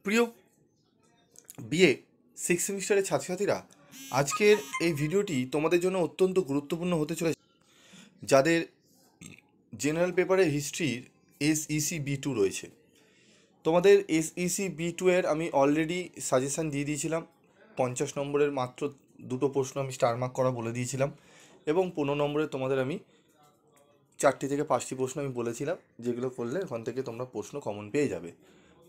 প্রিয় BA six সেমিস্টারের ছাত্রছাত্রীরা, আজকের এই ভিডিওটি তোমাদের জন্য অত্যন্ত গুরুত্বপূর্ণ হতে চলেছে। যাদের জেনারেল পেপারে হিস্ট্রির SEC B2 রয়েছে, তোমাদের SEC B2 এর আমি অলরেডি সাজেশান দিয়ে দিয়েছিলাম। 50 নম্বরের মাত্র দুটো প্রশ্ন আমি স্টার মার্ক করা বলে দিয়েছিলাম, এবং 15 নম্বরে তোমাদের আমি 4টি থেকে 5টি প্রশ্ন আমি বলেছিলাম, যেগুলো করলে ওখান থেকে তোমরা প্রশ্ন কমন পেয়ে যাবে।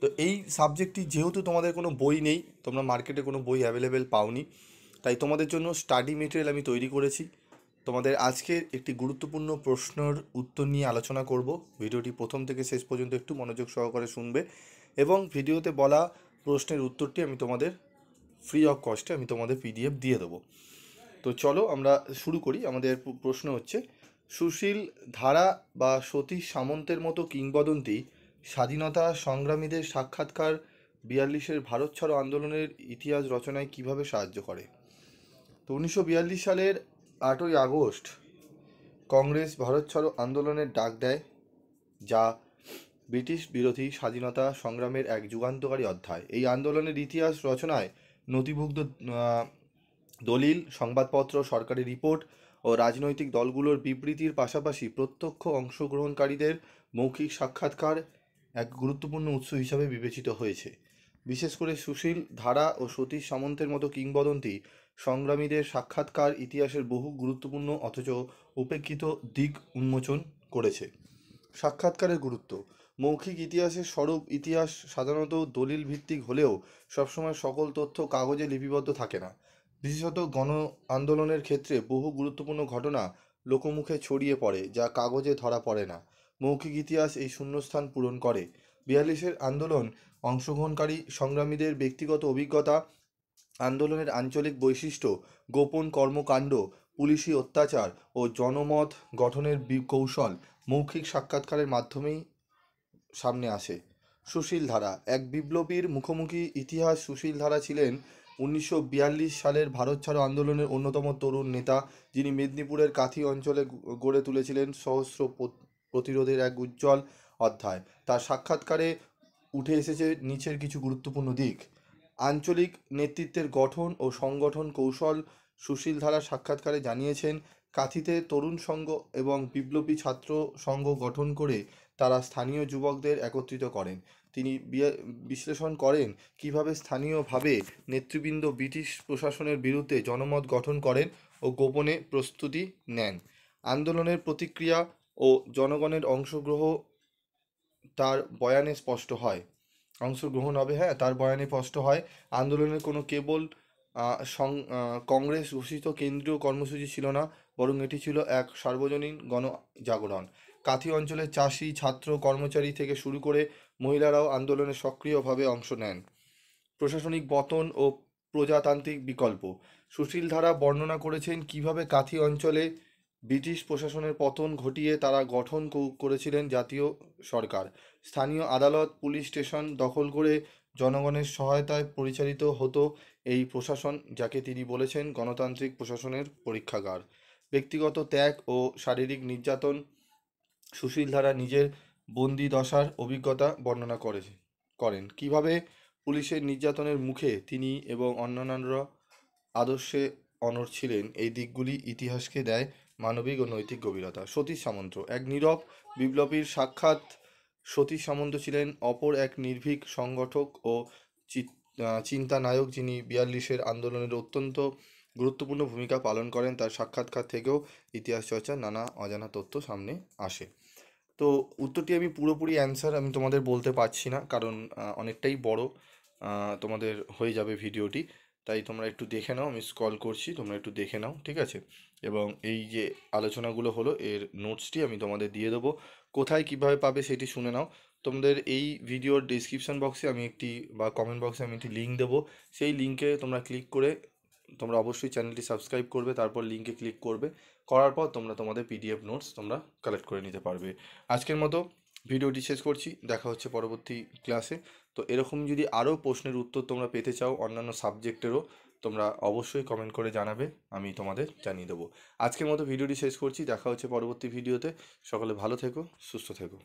তো এই সাবজেক্টটি যেহেতু তোমাদের কোনো বই নেই, তোমরা মার্কেটে কোনো বই অ্যাভেলেবেল পাওনি, তাই তোমাদের জন্য স্টাডি মেটেরিয়াল আমি তৈরি করেছি। তোমাদের আজকের একটি গুরুত্বপূর্ণ প্রশ্নের উত্তর নিয়ে আলোচনা করব। ভিডিওটি প্রথম থেকে শেষ পর্যন্ত একটু মনোযোগ সহকারে শুনবে, এবং ভিডিওতে বলা প্রশ্নের উত্তরটি আমি তোমাদের ফ্রি অফ কস্টে আমি তোমাদের PDF দিয়ে দেবো। তো চলো আমরা শুরু করি। আমাদের প্রশ্ন হচ্ছে, সুশীল ধারা বা সতীশ সামন্তের মতো কিংবদন্তি স্বাধীনতা সংগ্রামীদের সাক্ষাৎকার 42-এর ভারত ছাড়ো আন্দোলনের ইতিহাস রচনায় কিভাবে সাহায্য করে? তো 1942 সালের 8ই আগস্ট কংগ্রেস ভারত ছাড়ো আন্দোলনের ডাক দেয়, যা ব্রিটিশ বিরোধী স্বাধীনতা সংগ্রামের এক যুগান্তকারী অধ্যায়। এই আন্দোলনের ইতিহাস রচনায় নথিভুক্ত দলিল, সংবাদপত্র, সরকারি রিপোর্ট ও রাজনৈতিক দলগুলোর বিবৃতির পাশাপাশি প্রত্যক্ষ অংশগ্রহণকারীদের মৌখিক সাক্ষাৎকার এক গুরুত্বপূর্ণ উৎস হিসাবে বিবেচিত হয়েছে। বিশেষ করে সুশীল ধারা ও সতীশ সামন্তের মতো কিংবদন্তি সংগ্রামীদের সাক্ষাৎকার ইতিহাসের বহু গুরুত্বপূর্ণ অথচ উপেক্ষিত দিক উন্মোচন করেছে। সাক্ষাৎকারের গুরুত্ব। মৌখিক ইতিহাসের স্বরূপ ইতিহাস সাধারণত দলিল ভিত্তিক হলেও সবসময় সকল তথ্য কাগজে লিপিবদ্ধ থাকে না। বিশেষত গণ আন্দোলনের ক্ষেত্রে বহু গুরুত্বপূর্ণ ঘটনা লোকমুখে ছড়িয়ে পড়ে, যা কাগজে ধরা পড়ে না। মৌখিক ইতিহাস এই শূন্যস্থান পূরণ করে। 42-এর আন্দোলন অংশগ্রহণকারী সংগ্রামীদের ব্যক্তিগত অভিজ্ঞতা, আন্দোলনের আঞ্চলিক বৈশিষ্ট্য, গোপন কর্মকাণ্ড, পুলিশি অত্যাচার ও জনমত গঠনের কৌশল মৌখিক সাক্ষাৎকারের মাধ্যমেই সামনে আসে। সুশীল ধারা, এক বিপ্লবীর মুখোমুখি ইতিহাস। সুশীল ধারা ছিলেন 1942 সালের ভারত ছাড়ো আন্দোলনের অন্যতম তরুণ নেতা, যিনি মেদিনীপুরের কাথি অঞ্চলে গড়ে তুলেছিলেন সহস্র প্রতিরোধের এক উজ্জ্বল অধ্যায়। তার সাক্ষাৎকারে উঠে এসেছে নিচের কিছু গুরুত্বপূর্ণ দিক। আঞ্চলিক নেতৃত্বের গঠন ও সংগঠন কৌশল। সুশীল ধারা সাক্ষাৎকারে জানিয়েছেন, কাথিতে তরুণ সংঘ এবং বিপ্লবী ছাত্র সংঘ গঠন করে তারা স্থানীয় যুবকদের একত্রিত করেন। তিনি বিশ্লেষণ করেন কিভাবে স্থানীয়ভাবে নেতৃবৃন্দ ব্রিটিশ প্রশাসনের বিরুদ্ধে জনমত গঠন করেন ও গোপনে প্রস্তুতি নেন। আন্দোলনের প্রতিক্রিয়া ও জনগণের অংশগ্রহণ তার বয়ানে স্পষ্ট হয়। অংশগ্রহণ হবে, হ্যাঁ, তার বয়ানে স্পষ্ট হয়। আন্দোলনের কোনো কেবল কংগ্রেস ঘোষিত কেন্দ্রীয় কর্মসূচি ছিল না, বরং এটি ছিল এক সার্বজনীন গণজাগরণ। কাথি অঞ্চলের চাষি, ছাত্র, কর্মচারী থেকে শুরু করে মহিলারাও আন্দোলনে সক্রিয়ভাবে অংশ নেন। প্রশাসনিক পতন ও প্রজাতান্ত্রিক বিকল্প। সুশীল ধারা বর্ণনা করেছেন কিভাবে কাথি অঞ্চলে ব্রিটিশ প্রশাসনের পতন ঘটিয়ে তারা গঠন করেছিলেন জাতীয় সরকার। স্থানীয় আদালত, পুলিশ স্টেশন দখল করে জনগণের সহায়তায় পরিচালিত হতো এই প্রশাসন, যাকে তিনি বলেছেন গণতান্ত্রিক প্রশাসনের পরীক্ষাগার। ব্যক্তিগত ত্যাগ ও শারীরিক নির্যাতন। সুশীল ধারা নিজের বন্দি দশার অভিজ্ঞতা বর্ণনা করেন কিভাবে পুলিশের নির্যাতনের মুখে তিনি এবং অন্যান্যরা আদর্শে অনড় ছিলেন। এই দিকগুলি ইতিহাসকে দেয় মানবিক ও নৈতিক গভীরতা। সতীশ সামন্ত, এক নীরব বিপ্লবীর সাক্ষাৎ। সতীশ সামন্ত ছিলেন অপর এক নির্ভীক সংগঠক ও চিন্তানায়ক, যিনি 42-এর আন্দোলনের অত্যন্ত গুরুত্বপূর্ণ ভূমিকা পালন করেন। তার সাক্ষাৎকার থেকেও ইতিহাস চর্চার নানা অজানা তথ্য সামনে আসে। তো উত্তরটি আমি পুরোপুরি অ্যান্সার আমি তোমাদের বলতে পারছি না, কারণ অনেকটাই বড় তোমাদের হয়ে যাবে ভিডিওটি, তাই তোমরা একটু দেখে নাও। আমি স্ক্রল করছি, তোমরা একটু দেখে নাও, ঠিক আছে? এবং এই যে আলোচনাগুলো হলো, এর নোটসটি আমি তোমাদের দিয়ে দেবো। কোথায় কিভাবে পাবে সেটি শুনে নাও। তোমাদের এই ভিডিওর ডেসক্রিপশন বক্সে আমি একটি বা কমেন্ট বক্সে আমি একটি লিঙ্ক দেবো। সেই লিঙ্কে তোমরা ক্লিক করে তোমরা অবশ্যই চ্যানেলটি সাবস্ক্রাইব করবে, তারপর লিঙ্কে ক্লিক করবে। করার পর তোমরা তোমাদের PDF নোটস তোমরা কালেক্ট করে নিতে পারবে। আজকের মতো ভিডিওটি শেষ করছি, দেখা হচ্ছে পরবর্তী ক্লাসে। তো এরকম যদি আরও প্রশ্নের উত্তর তোমরা পেতে চাও অন্যান্য সাবজেক্টেরও, তোমরা অবশ্যই কমেন্ট করে জানাবে, আমি তোমাদের জানিয়ে দেবো। আজকের মতো ভিডিওটি শেষ করছি, দেখা হচ্ছে পরবর্তী ভিডিওতে। সকলে ভালো থেকো, সুস্থ থেকো।